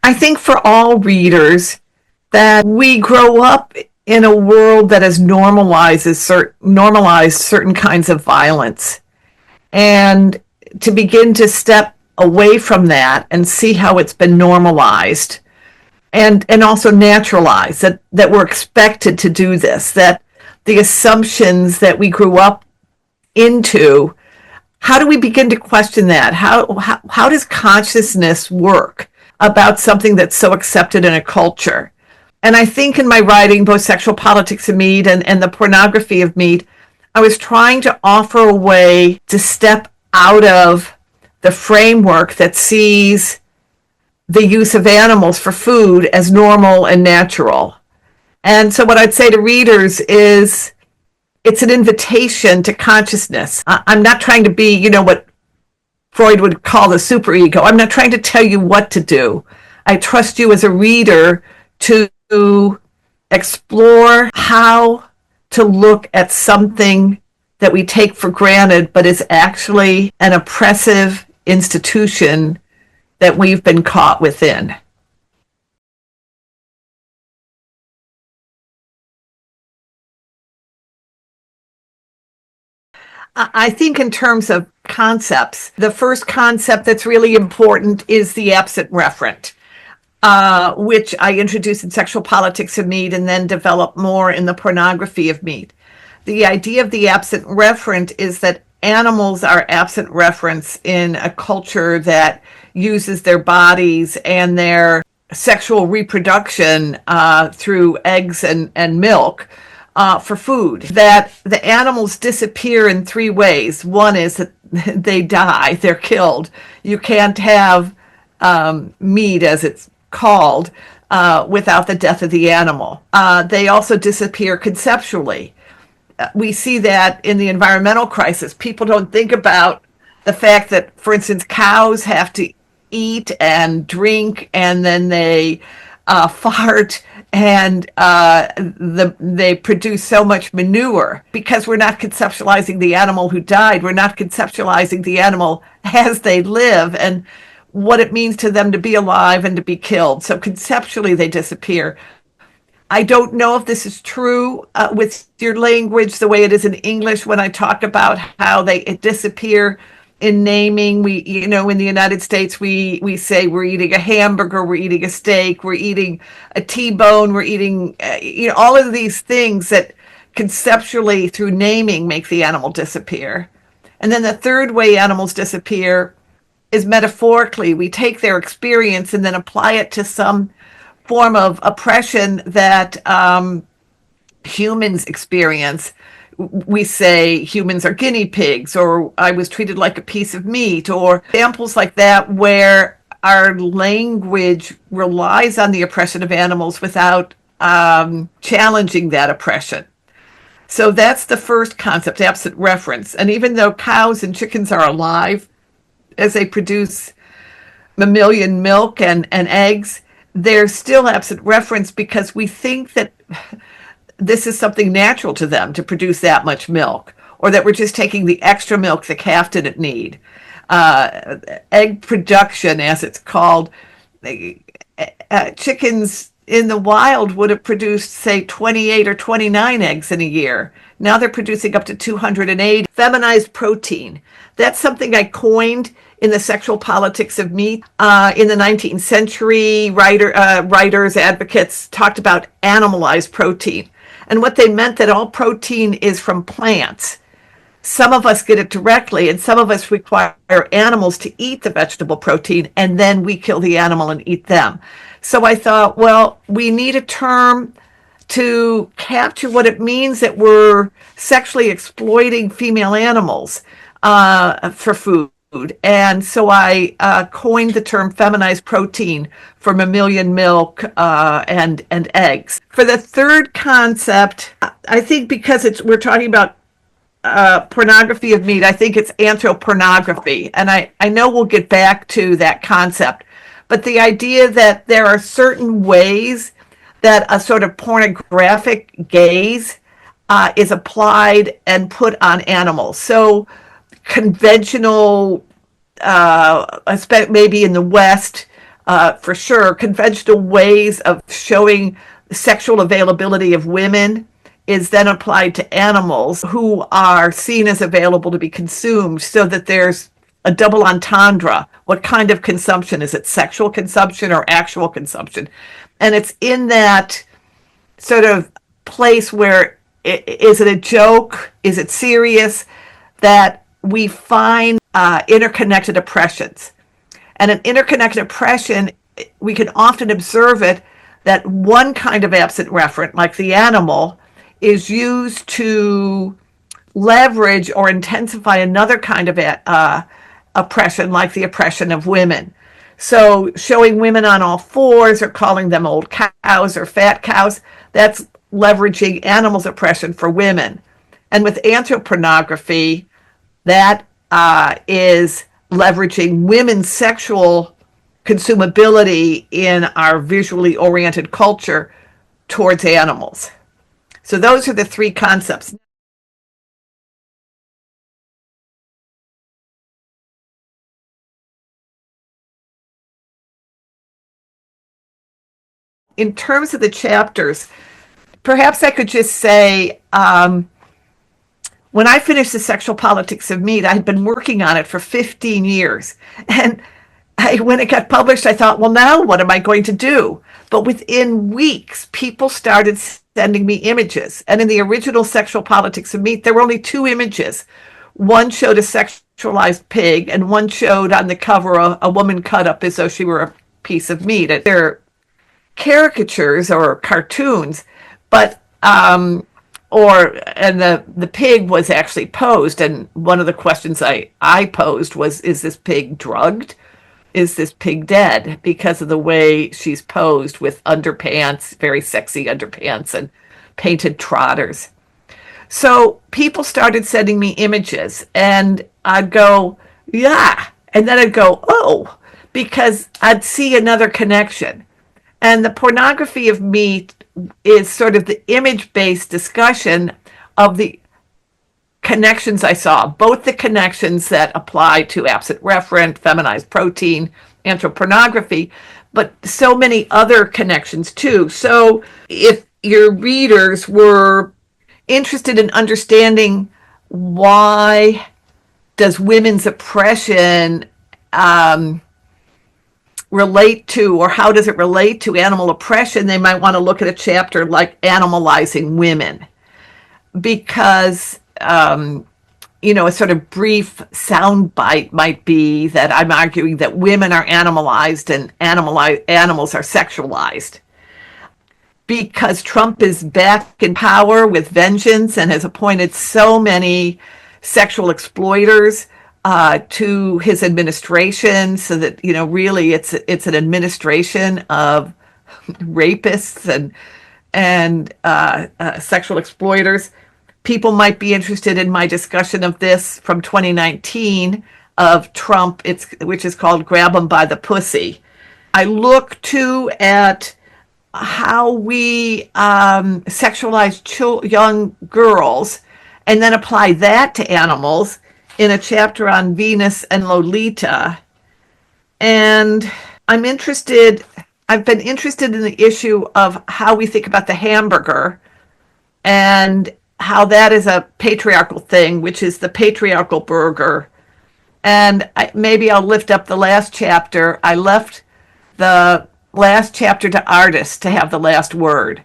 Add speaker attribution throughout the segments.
Speaker 1: I think for all readers that we grow up in a world that has normalized certain kinds of violence. And to begin to step away from that and see how it's been normalized and also naturalized, that we're expected to do this, that the assumptions that we grew up into, how do we begin to question that? How does consciousness work about something that's so accepted in a culture? And I think in my writing, both Sexual Politics of Meat and The Pornography of Meat, I was trying to offer a way to step out of the framework that sees the use of animals for food as normal and natural. And so what I'd say to readers is it's an invitation to consciousness. I'm not trying to be, what Freud would call the superego. I'm not trying to tell you what to do. I trust you as a reader to explore how to look at something that we take for granted, but is actually an oppressive institution that we've been caught within. I think in terms of concepts, the first concept that's really important is the absent referent, which I introduced in Sexual Politics of Meat and then developed more in The Pornography of Meat. The idea of the absent referent is that animals are absent reference in a culture that uses their bodies and their sexual reproduction through eggs and milk for food. That the animals disappear in three ways. One is that they die, they're killed. You can't have meat, as it's called, without the death of the animal. They also disappear conceptually. We see that in the environmental crisis. People don't think about the fact that, for instance, cows have to eat and drink, and then they fart, and they produce so much manure. Because we're not conceptualizing the animal who died, we're not conceptualizing the animal as they live and what it means to them to be alive and to be killed. So conceptually they disappear. I don't know if this is true with your language the way it is in English when I talk about how they disappear in naming. We, in the United States, we say we're eating a hamburger, we're eating a steak, we're eating a T-bone, we're eating, all of these things that conceptually through naming make the animal disappear. And then the third way animals disappear is metaphorically. We take their experience and then apply it to some form of oppression that humans experience. We say humans are guinea pigs, or I was treated like a piece of meat, or examples like that where our language relies on the oppression of animals without challenging that oppression. So that's the first concept, absent reference. And even though cows and chickens are alive as they produce mammalian milk and eggs, they're still absent reference because we think that this is something natural to them to produce that much milk, or that we're just taking the extra milk the calf didn't need. Egg production, as it's called, chickens in the wild would have produced, say, 28 or 29 eggs in a year. Now they're producing up to 280. Feminized protein. That's something I coined in the Sexual Politics of Meat. In the 19th century, writers, advocates talked about animalized protein. And what they meant that all protein is from plants. Some of us get it directly, and some of us require animals to eat the vegetable protein, and then we kill the animal and eat them. So I thought, well, we need a term to capture what it means that we're sexually exploiting female animals for food. And so I coined the term feminized protein for mammalian milk and eggs. For the third concept, I think because we're talking about pornography of meat, I think it's anthropornography. And I know we'll get back to that concept. But the idea that there are certain ways that a sort of pornographic gaze is applied and put on animals. So conventional, maybe in the West, for sure. Conventional ways of showing sexual availability of women is then applied to animals who are seen as available to be consumed, so that there's a double entendre. What kind of consumption? Is it sexual consumption or actual consumption? And it's in that sort of place where, is it a joke? Is it serious? That we find interconnected oppressions. And an interconnected oppression, we can often observe it, that one kind of absent referent, like the animal, is used to leverage or intensify another kind of oppression, like the oppression of women. So showing women on all fours, or calling them old cows or fat cows, that's leveraging animals' oppression for women. And with anthropornography, that is leveraging women's sexual consumability in our visually oriented culture towards animals. So those are the three concepts. In terms of the chapters, perhaps I could just say, when I finished The Sexual Politics of Meat, I had been working on it for 15 years. And when it got published, I thought, well, now what am I going to do? But within weeks, people started sending me images. And in the original Sexual Politics of Meat, there were only 2 images. One showed a sexualized pig, and one showed on the cover a woman cut up as though she were a piece of meat. They're caricatures or cartoons, but and the pig was actually posed. And one of the questions I posed was, is this pig drugged? Is this pig dead? Because of the way she's posed, with underpants, very sexy underpants, and painted trotters. So people started sending me images, and I'd go, yeah. And then I'd go, oh, because I'd see another connection. And the pornography of meat is sort of the image-based discussion of the connections I saw, both the connections that apply to absent referent, feminized protein, anthropornography, but so many other connections too. So if your readers were interested in understanding why does women's oppression relate to, or how does it relate to animal oppression, they might want to look at a chapter like Animalizing Women, because a sort of brief soundbite might be that I'm arguing that women are animalized and animals are sexualized. Because Trump is back in power with vengeance and has appointed so many sexual exploiters to his administration, so that really it's an administration of rapists and sexual exploiters. People might be interested in my discussion of this from 2019 of Trump, which is called Grab 'em by the Pussy. I look too at how we sexualize young girls, and then apply that to animals in a chapter on Venus and Lolita. And I've been interested in the issue of how we think about the hamburger, and how that is a patriarchal thing, which is the patriarchal burger. And maybe I'll lift up the last chapter. I left the last chapter to artists to have the last word,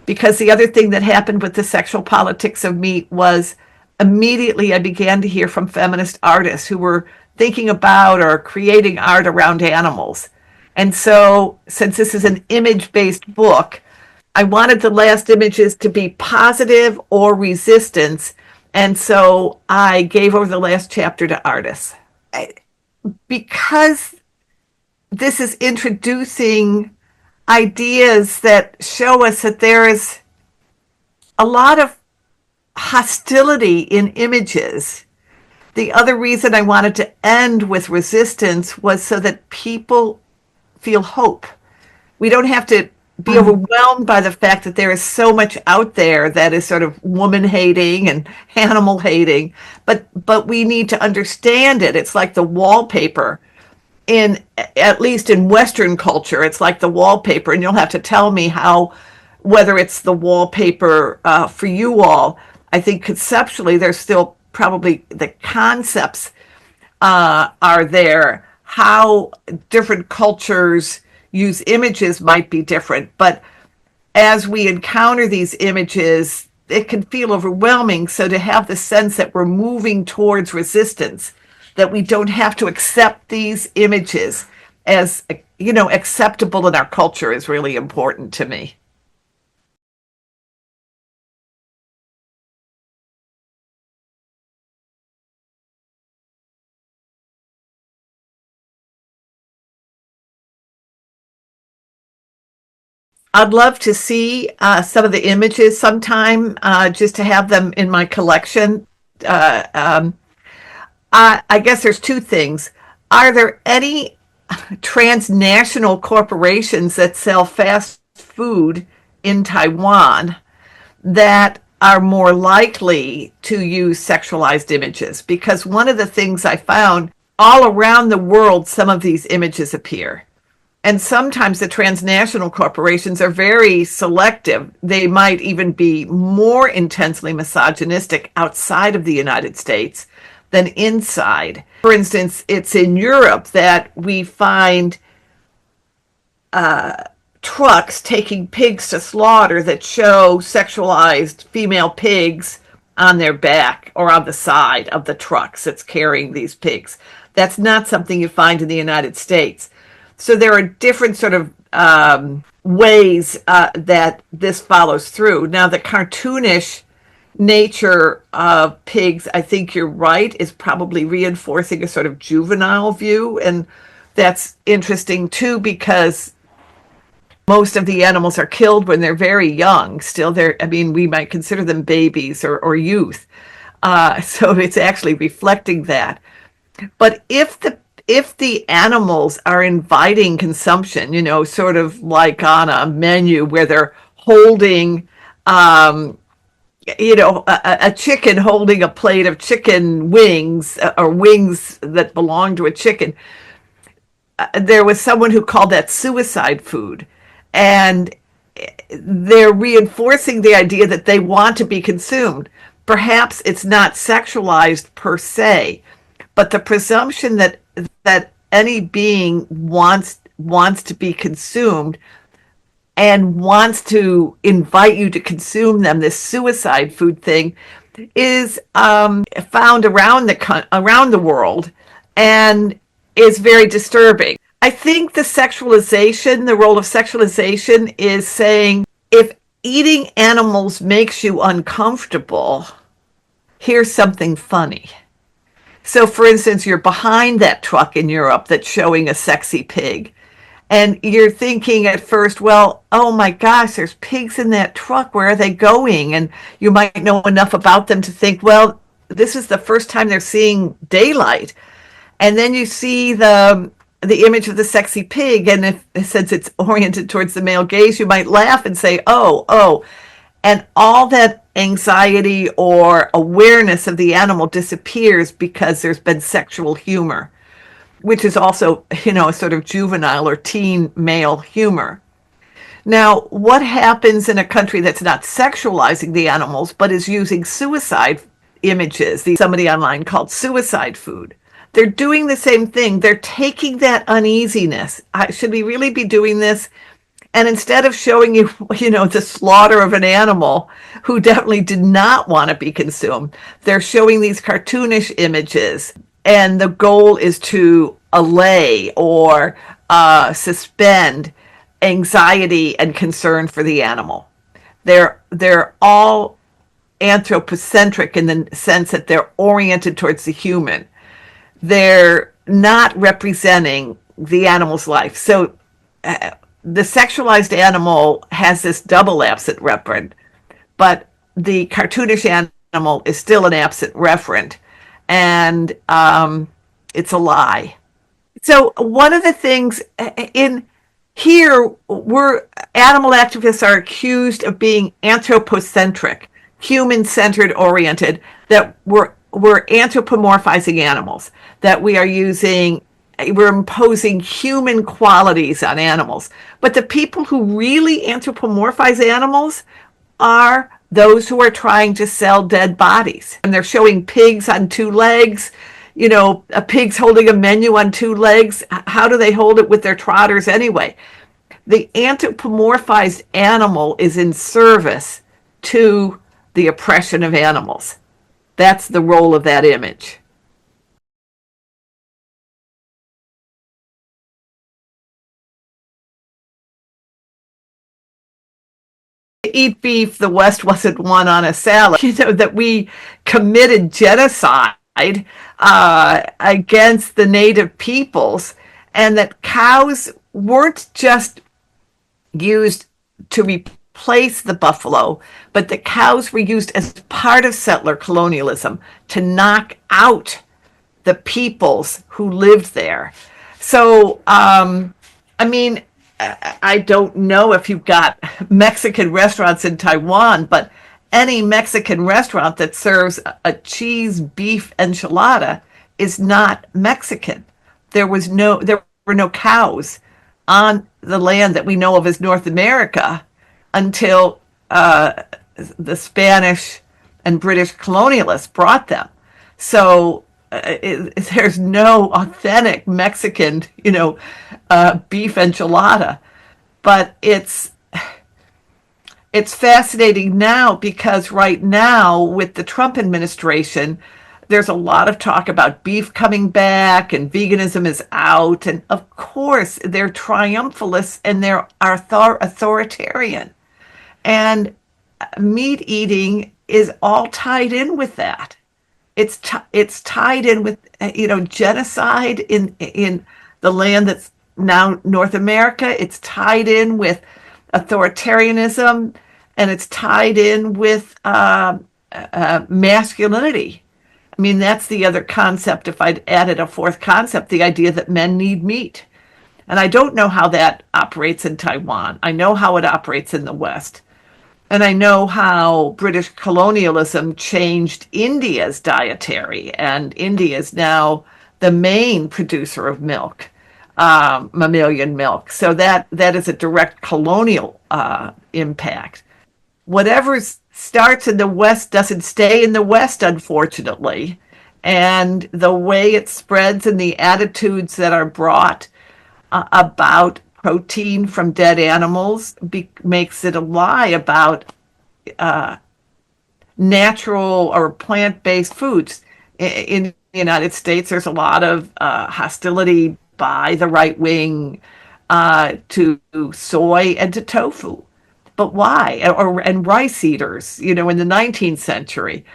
Speaker 1: because the other thing that happened with The Sexual Politics of Meat was, immediately I began to hear from feminist artists who were thinking about or creating art around animals. And so, since this is an image-based book, I wanted the last images to be positive or resistance. And so I gave over the last chapter to artists. Because this is introducing ideas that show us that there is a lot of hostility in images. The other reason I wanted to end with resistance was so that people feel hope. We don't have to be overwhelmed by the fact that there is so much out there that is sort of woman hating and animal hating, but we need to understand it. It's like the wallpaper at least in Western culture, it's like the wallpaper, and you'll have to tell me whether it's the wallpaper for you all. I think conceptually there's still probably the concepts are there. How different cultures use images might be different, but as we encounter these images, it can feel overwhelming. So to have the sense that we're moving towards resistance, that we don't have to accept these images as, acceptable in our culture is really important to me. I'd love to see some of the images sometime, just to have them in my collection. I guess there's two things. Are there any transnational corporations that sell fast food in Taiwan that are more likely to use sexualized images? Because one of the things I found, all around the world, some of these images appear. And sometimes the transnational corporations are very selective. They might even be more intensely misogynistic outside of the United States than inside. For instance, it's in Europe that we find trucks taking pigs to slaughter that show sexualized female pigs on their back or on the side of the trucks that's carrying these pigs. That's not something you find in the United States. So there are different sort of ways that this follows through. Now, the cartoonish nature of pigs, I think you're right, is probably reinforcing a sort of juvenile view. And that's interesting, too, because most of the animals are killed when they're very young. Still, we might consider them babies or youth. So it's actually reflecting that. But if the animals are inviting consumption, sort of like on a menu where they're holding, a chicken holding a plate of chicken wings or wings that belong to a chicken. There was someone who called that suicide food. And they're reinforcing the idea that they want to be consumed. Perhaps it's not sexualized per se, but the presumption that any being wants to be consumed and wants to invite you to consume them, this suicide food thing, is found around the world and is very disturbing. I think the role of sexualization is saying, if eating animals makes you uncomfortable, here's something funny. So, for instance, you're behind that truck in Europe that's showing a sexy pig, and you're thinking at first, well, oh my gosh, there's pigs in that truck. Where are they going? And you might know enough about them to think, well, this is the first time they're seeing daylight. And then you see the image of the sexy pig, and since it's oriented towards the male gaze, you might laugh and say, oh. And all that anxiety or awareness of the animal disappears because there's been sexual humor, which is also, a sort of juvenile or teen male humor. Now, what happens in a country that's not sexualizing the animals, but is using suicide images? Somebody online called suicide food. They're doing the same thing. They're taking that uneasiness. Should we really be doing this? And instead of showing you, the slaughter of an animal who definitely did not want to be consumed, they're showing these cartoonish images. And the goal is to allay or suspend anxiety and concern for the animal. They're all anthropocentric in the sense that they're oriented towards the human. They're not representing the animal's life. So the sexualized animal has this double absent referent, but the cartoonish animal is still an absent referent, and it's a lie. So one of the things in here, animal activists are accused of being anthropocentric, human-centered oriented, that we're anthropomorphizing animals, that we are using we're imposing human qualities on animals. But the people who really anthropomorphize animals are those who are trying to sell dead bodies. And they're showing pigs on two legs, a pig's holding a menu on two legs. How do they hold it with their trotters anyway? The anthropomorphized animal is in service to the oppression of animals. That's the role of that image. Eat beef, the West wasn't one on a salad. That we committed genocide against the native peoples, and that cows weren't just used to replace the buffalo, but the cows were used as part of settler colonialism to knock out the peoples who lived there. So, I don't know if you've got Mexican restaurants in Taiwan, but any Mexican restaurant that serves a cheese beef enchilada is not Mexican. There were no cows on the land that we know of as North America until the Spanish and British colonialists brought them. So there's no authentic Mexican, beef enchilada. But it's fascinating now because right now with the Trump administration, there's a lot of talk about beef coming back and veganism is out. And of course, they're triumphalists and they're authoritarian. And meat eating is all tied in with that. It's tied in with genocide in the land that's now North America. It's tied in with authoritarianism, and it's tied in with masculinity. I mean, that's the other concept. If I'd added a fourth concept, the idea that men need meat. And I don't know how that operates in Taiwan. I know how it operates in the West. And I know how British colonialism changed India's dietary, and India is now the main producer of milk, mammalian milk. So that is a direct colonial impact. Whatever starts in the West doesn't stay in the West, unfortunately. And the way it spreads and the attitudes that are brought about protein from dead animals makes it a lie about natural or plant-based foods. In the United States, there's a lot of hostility by the right wing to soy and to tofu. But why? And rice eaters, in the 19th century.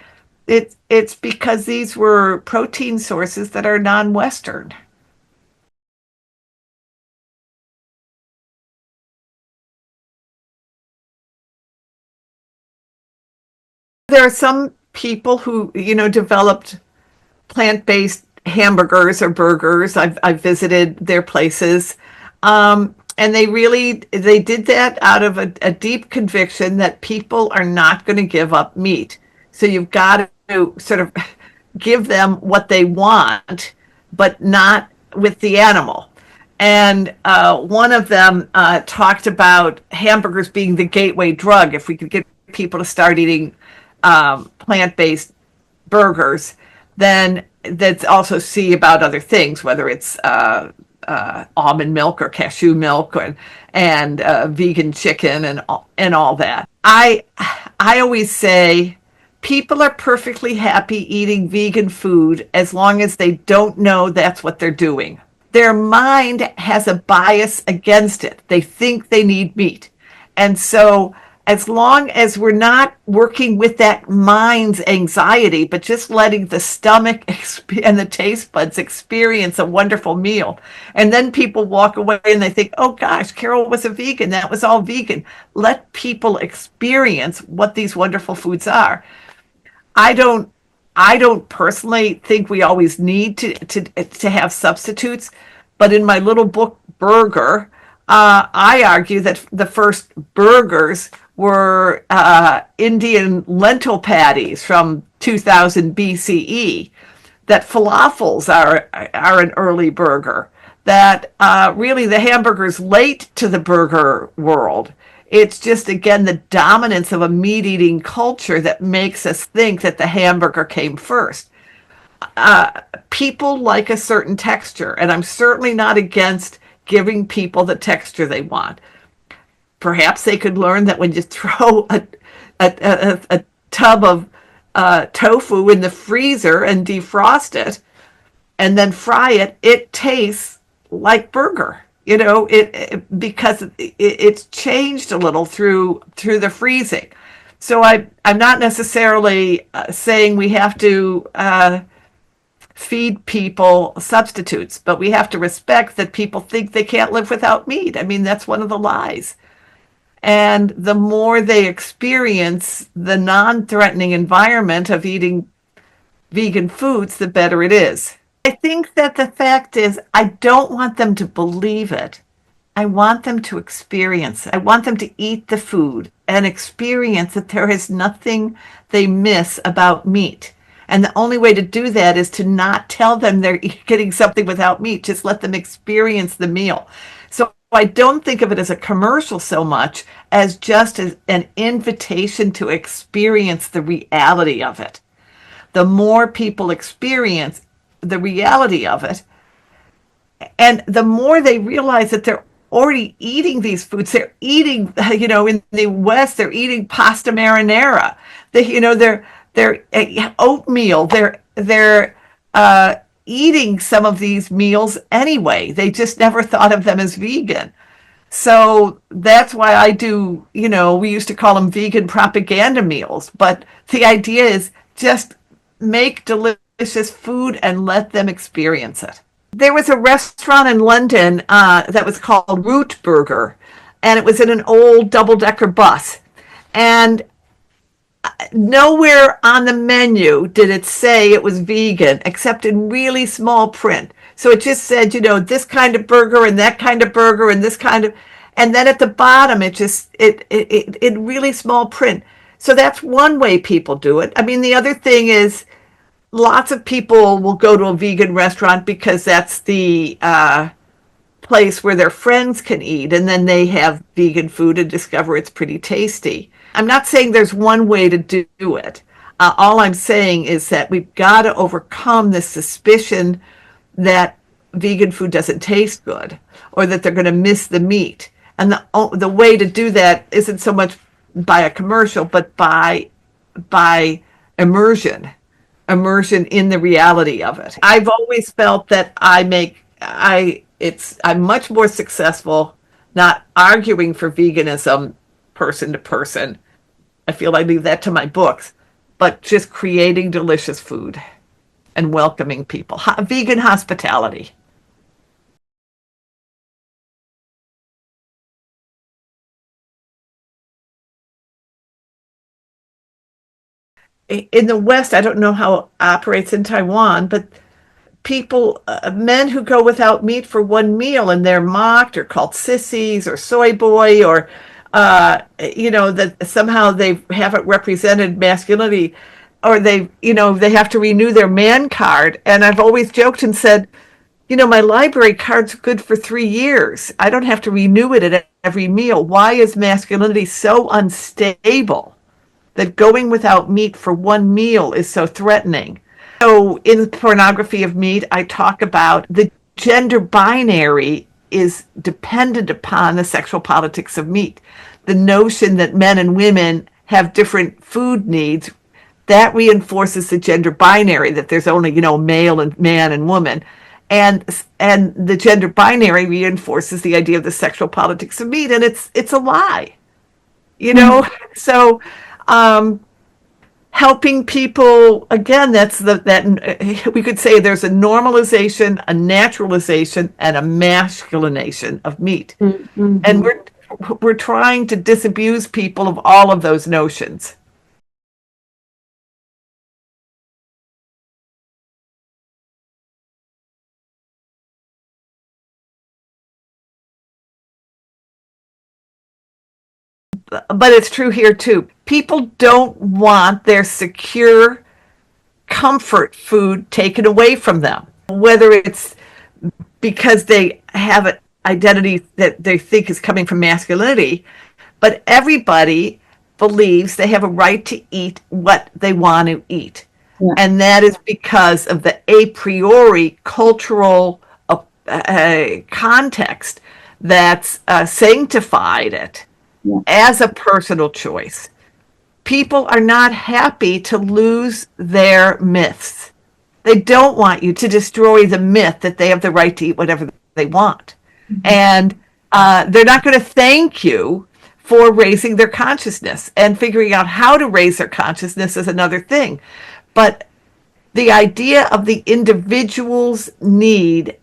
Speaker 1: It's because these were protein sources that are non-Western. There are some people who, developed plant-based hamburgers or burgers. I've visited their places. And they did that out of a deep conviction that people are not going to give up meat. So you've got to sort of give them what they want, but not with the animal. And one of them talked about hamburgers being the gateway drug. If we could get people to start eating plant-based burgers, then that's also see about other things, whether it's almond milk or cashew milk and vegan chicken and all that. I always say people are perfectly happy eating vegan food as long as they don't know that's what they're doing. Their mind has a bias against it. They think they need meat. And so as long as we're not working with that mind's anxiety, but just letting the stomach and the taste buds experience a wonderful meal. And then people walk away and they think, oh gosh, Carol was a vegan. That was all vegan. Let people experience what these wonderful foods are. I don't personally think we always need to have substitutes, but in my little book, Burger, I argue that the first burgers were Indian lentil patties from 2000 BCE, that falafels are an early burger. that really the hamburger's late to the burger world. It's just, again, the dominance of a meat-eating culture that makes us think that the hamburger came first. People like a certain texture, and I'm certainly not against giving people the texture they want. Perhaps they could learn that when you throw a tub of tofu in the freezer and defrost it and then fry it, it tastes like burger. Because it's changed a little through the freezing. So I'm not necessarily saying we have to feed people substitutes, but we have to respect that people think they can't live without meat. I mean, that's one of the lies. And the more they experience the non-threatening environment of eating vegan foods, the better it is. I think that the fact is, I don't want them to believe it. I want them to experience it. I want them to eat the food and experience that there is nothing they miss about meat. And the only way to do that is to not tell them they're getting something without meat. Just let them experience the meal. So I don't think of it as a commercial so much as just as an invitation to experience the reality of it. The more people experience the reality of it, and the more they realize that they're already eating these foods, they're eating, in the West, they're eating pasta marinara, they're oatmeal, they're eating some of these meals anyway. They just never thought of them as vegan. So that's why I do, we used to call them vegan propaganda meals, but the idea is just make delicious food and let them experience it. There was a restaurant in London that was called Root Burger, and it was in an old double-decker bus. And nowhere on the menu did it say it was vegan, except in really small print. So it just said, this kind of burger and that kind of burger and this kind of, and then at the bottom it just in really small print. So that's one way people do it. I mean, the other thing is, lots of people will go to a vegan restaurant because that's the place where their friends can eat, and then they have vegan food and discover it's pretty tasty. I'm not saying there's one way to do it. All I'm saying is that we've got to overcome the suspicion that vegan food doesn't taste good or that they're going to miss the meat. And the way to do that isn't so much by a commercial, but by immersion in the reality of it. I've always felt that I'm much more successful not arguing for veganism person to person. I feel I leave that to my books, but just creating delicious food and welcoming people. Vegan hospitality. In the West, I don't know how it operates in Taiwan, but men who go without meat for one meal and they're mocked or called sissies or soy boy or, that somehow they haven't represented masculinity, or they have to renew their man card. And I've always joked and said, my library card's good for 3 years. I don't have to renew it at every meal. Why is masculinity so unstable that going without meat for one meal is so threatening? So in Pornography of Meat, I talk about the gender binary is dependent upon the sexual politics of meat. The notion that men and women have different food needs, that reinforces the gender binary, that there's only, male and man and woman. And the gender binary reinforces the idea of the sexual politics of meat, and it's a lie. So helping people, again, that's that we could say there's a normalization, a naturalization, and a masculinization of meat. Mm-hmm. And we're trying to disabuse people of all of those notions. But it's true here too. People don't want their secure comfort food taken away from them, whether it's because they have an identity that they think is coming from masculinity, but everybody believes they have a right to eat what they want to eat. Yeah. And that is because of the a priori cultural context that's sanctified it as a personal choice. People are not happy to lose their myths. They don't want you to destroy the myth that they have the right to eat whatever they want. Mm-hmm. And they're not going to thank you for raising their consciousness, and figuring out how to raise their consciousness is another thing. But the idea of the individual's need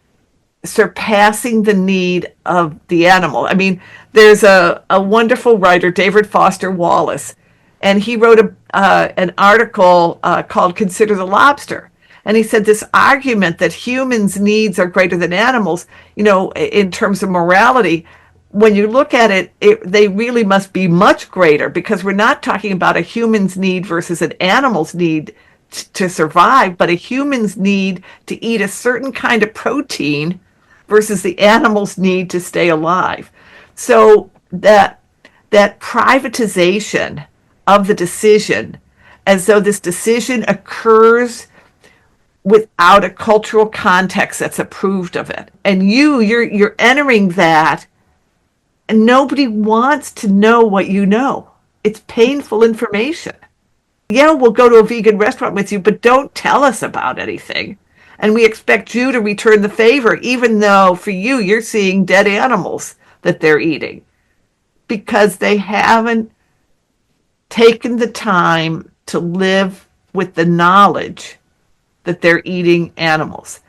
Speaker 1: surpassing the need of the animal. I mean, there's a wonderful writer, David Foster Wallace, and he wrote an article called Consider the Lobster. And he said this argument that humans' needs are greater than animals, in terms of morality, when you look at it, they really must be much greater, because we're not talking about a human's need versus an animal's need to survive, but a human's need to eat a certain kind of protein versus the animal's need to stay alive. So that privatization of the decision, as though this decision occurs without a cultural context that's approved of it, and you're entering that, and nobody wants to know what you know. It's painful information. Yeah, we'll go to a vegan restaurant with you, but don't tell us about anything. And we expect you to return the favor, even though for you're seeing dead animals that they're eating, because they haven't taken the time to live with the knowledge that they're eating animals.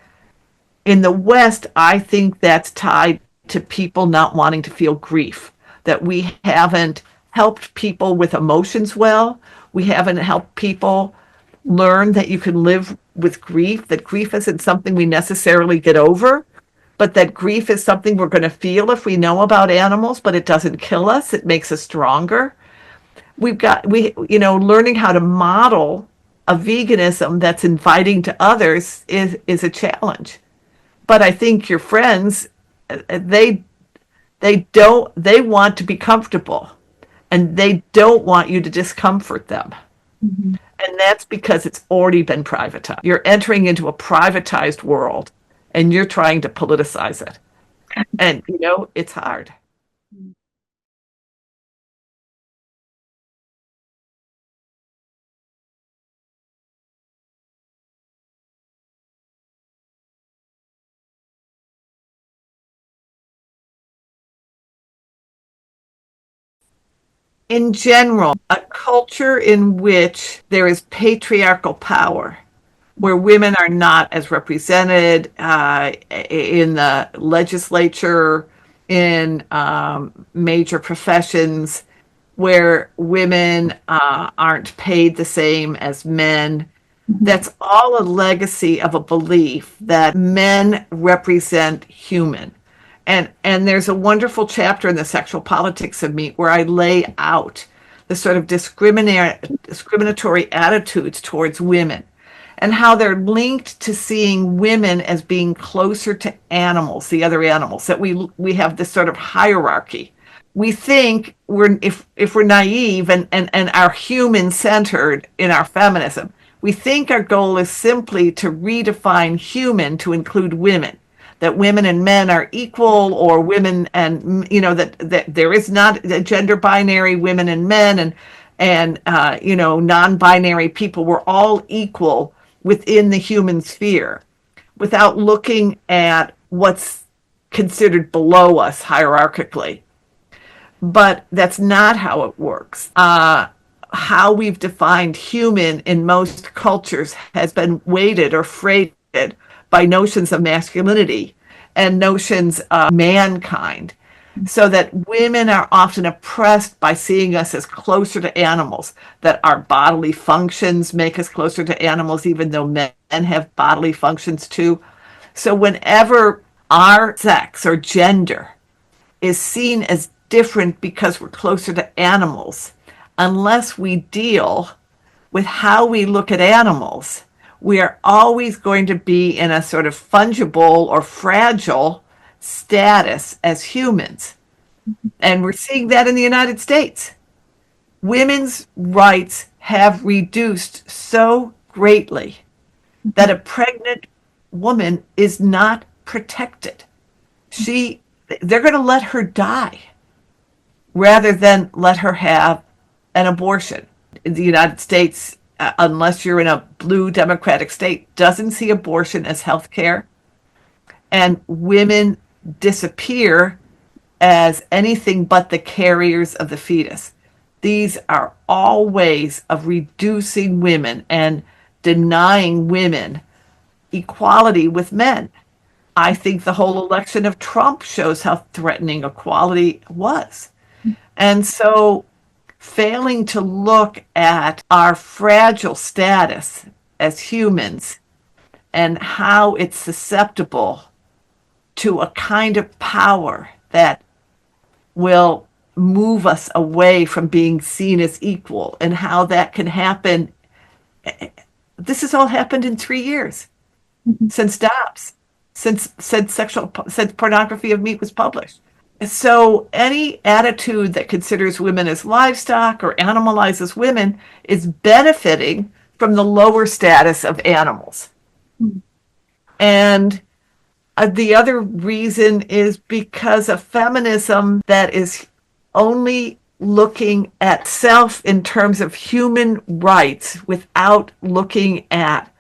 Speaker 1: In the West, I think that's tied to people not wanting to feel grief, that we haven't helped people with emotions well. We haven't helped people learn that you can live with grief, that grief isn't something we necessarily get over, but that grief is something we're going to feel if we know about animals, but it doesn't kill us. It makes us stronger. Learning how to model a veganism that's inviting to others is a challenge. But I think your friends, they want to be comfortable, and they don't want you to discomfort them. Mm-hmm. And that's because it's already been privatized. You're entering into a privatized world, and you're trying to politicize it. And, it's hard. In general, a culture in which there is patriarchal power, where women are not as represented in the legislature, in major professions, where women aren't paid the same as men. That's all a legacy of a belief that men represent human. And there's a wonderful chapter in The Sexual Politics of Meat where I lay out the sort of discriminatory attitudes towards women, and how they're linked to seeing women as being closer to animals, the other animals, that we have this sort of hierarchy. We think if we're naive and are human-centered in our feminism, we think our goal is simply to redefine human to include women, that women and men are equal, or women and, that there is not a gender binary, women and men, and non-binary people, we're all equal within the human sphere, without looking at what's considered below us hierarchically. But that's not how it works. How we've defined human in most cultures has been weighted or freighted by notions of masculinity and notions of mankind, so that women are often oppressed by seeing us as closer to animals, that our bodily functions make us closer to animals, even though men have bodily functions too. So whenever our sex or gender is seen as different because we're closer to animals, unless we deal with how we look at animals, we are always going to be in a sort of fungible or fragile status as humans. And we're seeing that in the United States. Women's rights have reduced so greatly that a pregnant woman is not protected. They're going to let her die rather than let her have an abortion. In the United States, unless you're in a blue democratic state, doesn't see abortion as health care. And women disappear as anything but the carriers of the fetus. These are all ways of reducing women and denying women equality with men. I think the whole election of Trump shows how threatening equality was. And so failing to look at our fragile status as humans and how it's susceptible to a kind of power that will move us away from being seen as equal, and how that can happen. This has all happened in 3 years since Dobbs, since pornography of meat was published. So any attitude that considers women as livestock or animalizes women is benefiting from the lower status of animals. And the other reason is because of feminism that is only looking at self in terms of human rights without looking at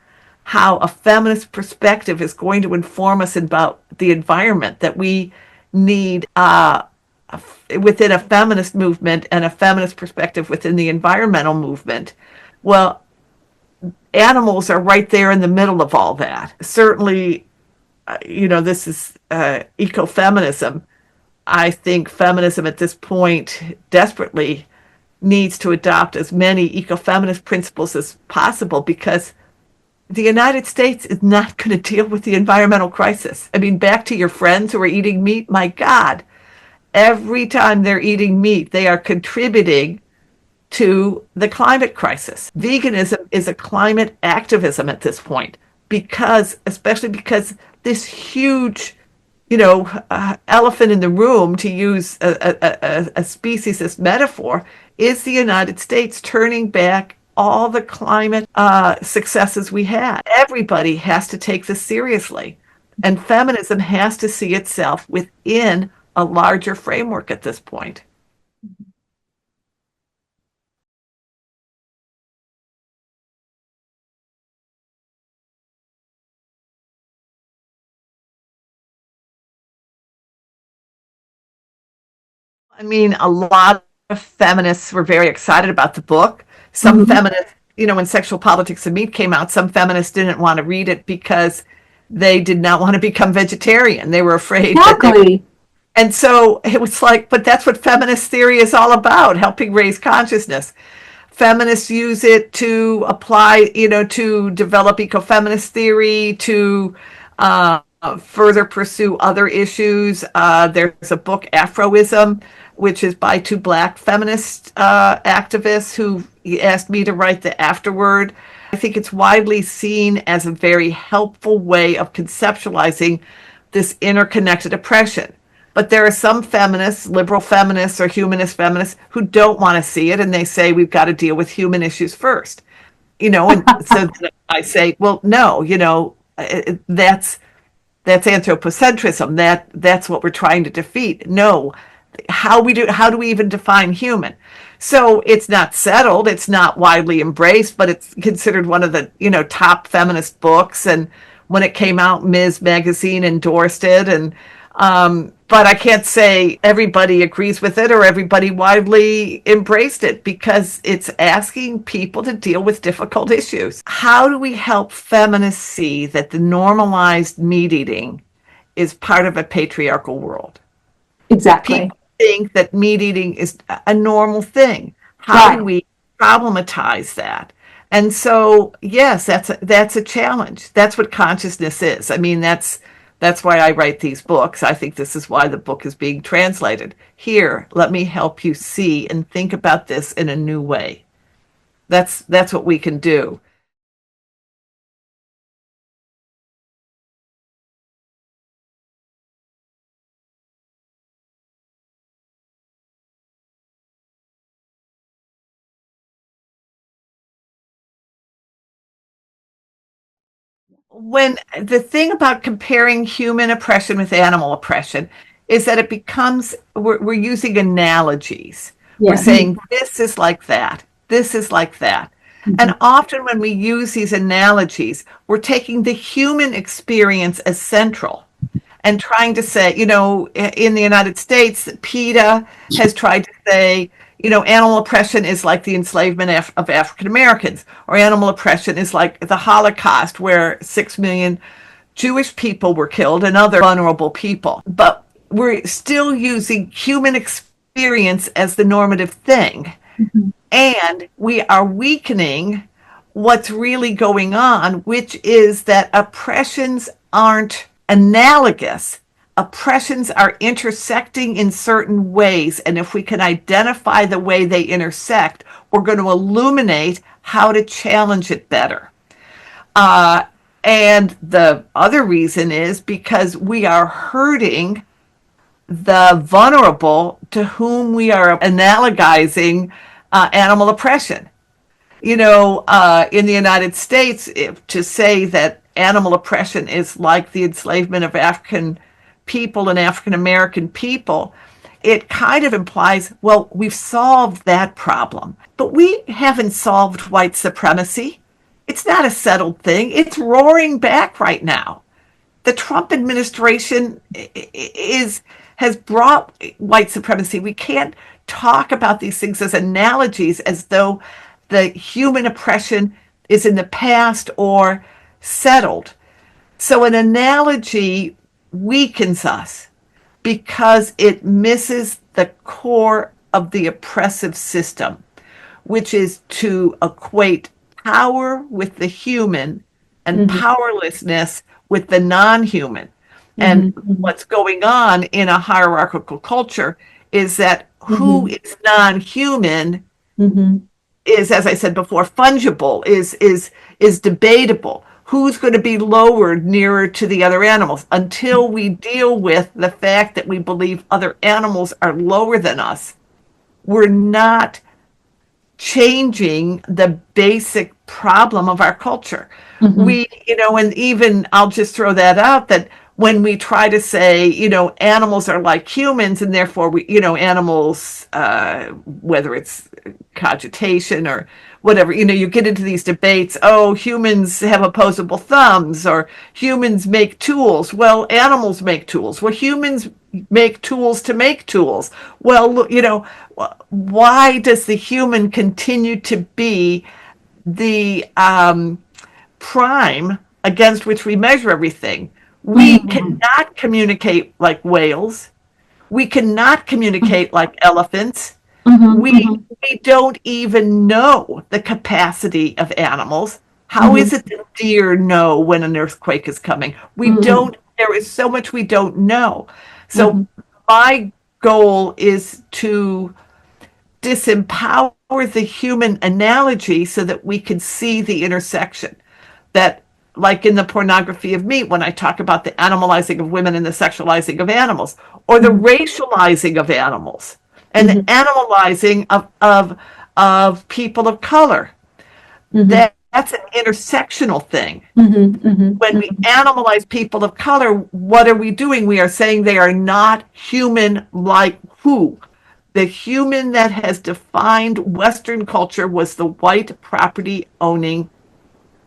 Speaker 1: how a feminist perspective is going to inform us about the environment that we need within a feminist movement and a feminist perspective within the environmental movement. Well, animals are right there in the middle of all that. Certainly, this is ecofeminism. I think feminism at this point desperately needs to adopt as many ecofeminist principles as possible, because the United States is not going to deal with the environmental crisis. I mean, back to your friends who are eating meat, my God, every time they're eating meat, they are contributing to the climate crisis. Veganism is a climate activism at this point, especially because this huge elephant in the room, to use a speciesist metaphor, is the United States turning back all the climate successes we had. Everybody has to take this seriously. And feminism has to see itself within a larger framework at this point. I mean, a lot of feminists were very excited about the book. Some feminists, when Sexual Politics of Meat came out, some feminists didn't want to read it because they did not want to become vegetarian. They were afraid.
Speaker 2: Exactly.
Speaker 1: And so it was like, but that's what feminist theory is all about, helping raise consciousness. Feminists use it to apply, to develop ecofeminist theory, to further pursue other issues. There's a book, Afroism, which is by two Black feminist activists who asked me to write the afterword. I think it's widely seen as a very helpful way of conceptualizing this interconnected oppression. But there are some feminists, liberal feminists or humanist feminists, who don't want to see it, and they say we've got to deal with human issues first. And so I say, well, no, that's anthropocentrism. That's what we're trying to defeat. No, how do we even define human? So it's not settled, it's not widely embraced, but it's considered one of the top feminist books. And when it came out, Ms. Magazine endorsed it, and but I can't say everybody agrees with it or everybody widely embraced it, because it's asking people to deal with difficult issues. How do we help feminists see that the normalized meat eating is part of a patriarchal world?
Speaker 2: Exactly.
Speaker 1: People think that meat eating is a normal thing. How do we problematize that? And so, yes, that's a challenge. That's what consciousness is. I mean, that's why I write these books. I think this is why the book is being translated. Here, let me help you see and think about this in a new way. That's what we can do. When the thing about comparing human oppression with animal oppression is that it becomes, we're using analogies.
Speaker 2: Yeah.
Speaker 1: We're saying this is like that, this is like that. And often when we use these analogies, we're taking the human experience as central and trying to say, in the United States, PETA has tried to say, animal oppression is like the enslavement of African Americans, or animal oppression is like the Holocaust, where 6 million Jewish people were killed and other vulnerable people. But we're still using human experience as the normative thing. And we are weakening what's really going on, which is that oppressions aren't analogous. Oppressions are intersecting in certain ways. And if we can identify the way they intersect, we're going to illuminate how to challenge it better. And the other reason is because we are hurting the vulnerable to whom we are analogizing animal oppression. In the United States, to say that animal oppression is like the enslavement of African people and African American people, it kind of implies, well, we've solved that problem. But we haven't solved white supremacy. It's not a settled thing. It's roaring back right now. The Trump administration has brought white supremacy. We can't talk about these things as analogies, as though the human oppression is in the past or settled. So an analogy weakens us because it misses the core of the oppressive system, which is to equate power with the human and powerlessness with the non-human. And what's going on in a hierarchical culture is that who is non-human is, as I said before, fungible, is debatable. Who's going to be lowered nearer to the other animals? Until we deal with the fact that we believe other animals are lower than us, we're not changing the basic problem of our culture. We, and even I'll just throw that out, that when we try to say, animals are like humans, and therefore we, animals, whether it's cogitation or whatever, you get into these debates, oh, humans have opposable thumbs, or humans make tools. Well, animals make tools. Well, humans make tools to make tools. Well, why does the human continue to be the prime against which we measure everything? We cannot communicate like whales. We cannot communicate like elephants. We don't even know the capacity of animals. How is it that deer know when an earthquake is coming? There is so much we don't know. So my goal is to disempower the human analogy so that we can see the intersection. That, like in the pornography of meat, when I talk about the animalizing of women and the sexualizing of animals, or the racializing of animals, and the animalizing of people of color. That's an intersectional thing. When we animalize people of color, what are we doing? We are saying they are not human like who? The human that has defined Western culture was the white property owning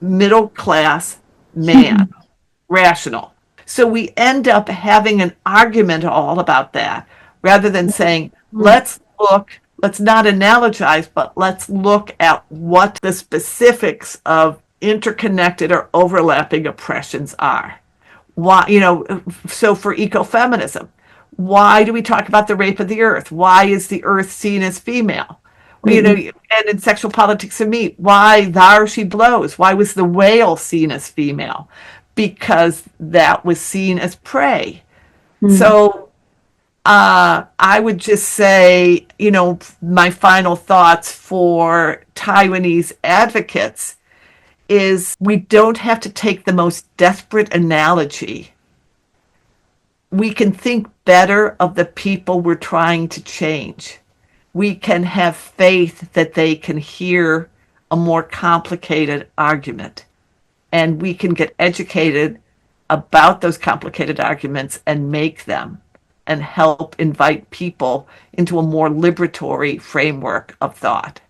Speaker 1: middle class man, rational. So we end up having an argument all about that, rather than saying, let's not analogize, but let's look at what the specifics of interconnected or overlapping oppressions are. Why, so for ecofeminism, why do we talk about the rape of the earth? Why is the earth seen as female? And in sexual politics of meat, why thou she blows? Why was the whale seen as female? Because that was seen as prey. So I would just say, my final thoughts for Taiwanese advocates is we don't have to take the most desperate analogy. We can think better of the people we're trying to change. We can have faith that they can hear a more complicated argument. and we can get educated about those complicated arguments and make them and help invite people into a more liberatory framework of thought.